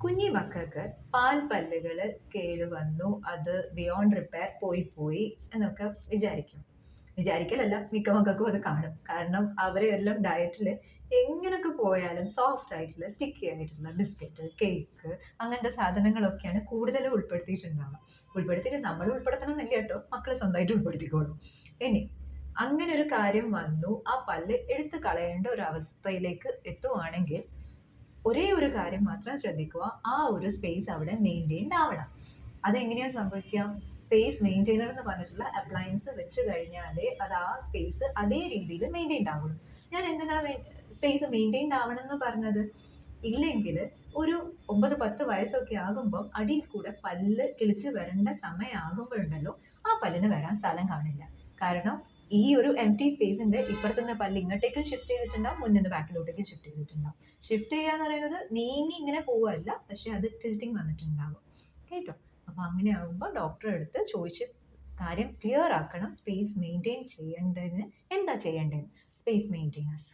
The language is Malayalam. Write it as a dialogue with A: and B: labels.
A: കുഞ്ഞി മക്കൾക്ക് പാൽപ്പല്ലുകൾ കേടുവന്നു, അത് ബിയോണ്ട് റിപ്പയർ പോയി എന്നൊക്കെ വിചാരിക്കലല്ല, മിക്ക മക്കൾക്കും അത് കാണും. കാരണം അവരെ എല്ലാം ഡയറ്റിൽ എങ്ങനെയൊക്കെ പോയാലും സോഫ്റ്റ് ആയിട്ടുള്ള സ്റ്റിക്കി ആയിട്ടുള്ള ബിസ്ക്കറ്റ്, കേക്ക് അങ്ങനത്തെ സാധനങ്ങളൊക്കെയാണ് കൂടുതലും ഉൾപ്പെടുത്തിയിട്ടുണ്ടാവുക. ഉൾപ്പെടുത്തിയിട്ട് നമ്മൾ ഉൾപ്പെടുത്തണം എന്നില്ല കേട്ടോ, മക്കൾ സ്വന്തമായിട്ട് ഉൾപ്പെടുത്തിക്കോളും. ഇനി അങ്ങനെ ഒരു കാര്യം വന്നു, ആ പല്ല് എടുത്ത് കളയേണ്ട ഒരു അവസ്ഥയിലേക്ക് എത്തുവാണെങ്കിൽ ഒരേ ഒരു കാര്യം മാത്രം ശ്രദ്ധിക്കുക, ആ ഒരു സ്പേസ് അവിടെ മെയിൻറ്റെയിൻഡ് ആവണം. അതെങ്ങനെയാ സംഭവിക്കുക? സ്പേസ് മെയിൻറ്റെയിനർ എന്ന് പറഞ്ഞിട്ടുള്ള അപ്ലയൻസ് വെച്ച് കഴിഞ്ഞാലേ അത് ആ സ്പേസ് അതേ രീതിയിൽ മെയിൻറ്റെയിൻഡ് ആവുള്ളൂ. ഞാൻ എന്തിനാ സ്പേസ് മെയിൻറ്റെയിൻഡ് ആവണം എന്ന് പറഞ്ഞത്? ഇല്ലെങ്കിൽ ഒരു 9-10 വയസ്സൊക്കെ ആകുമ്പോൾ അടിയിൽ കൂടെ പല്ല് കിളിച്ച് വരേണ്ട സമയമാകുമ്പോഴുണ്ടല്ലോ, ആ പല്ലിന് വരാൻ സ്ഥലം കാണില്ല. കാരണം ഈ ഒരു എം ടി സ്പേസിന്റെ ഇപ്പുറത്തുനിന്ന് പല്ല് ഇങ്ങോട്ടേക്കും ഷിഫ്റ്റ് ചെയ്തിട്ടുണ്ടാവും, മുന്നിൽ നിന്ന് ബാക്കിലോട്ടേക്കും ഷിഫ്റ്റ് ചെയ്തിട്ടുണ്ടാവും. ഷിഫ്റ്റ് ചെയ്യാന്ന് പറയുന്നത് നീങ്ങി ഇങ്ങനെ പോവല്ല, പക്ഷെ അത് ടിൽറ്റിങ് വന്നിട്ടുണ്ടാവും. കേട്ടോ? അപ്പൊ അങ്ങനെ ആകുമ്പോൾ ഡോക്ടറെ അടുത്ത് ചോദിച്ച് കാര്യം ക്ലിയർ ആക്കണം. സ്പേസ് മെയിൻറ്റെയിൻ ചെയ്യേണ്ടതിന് എന്താ ചെയ്യേണ്ടത്? Space maintainers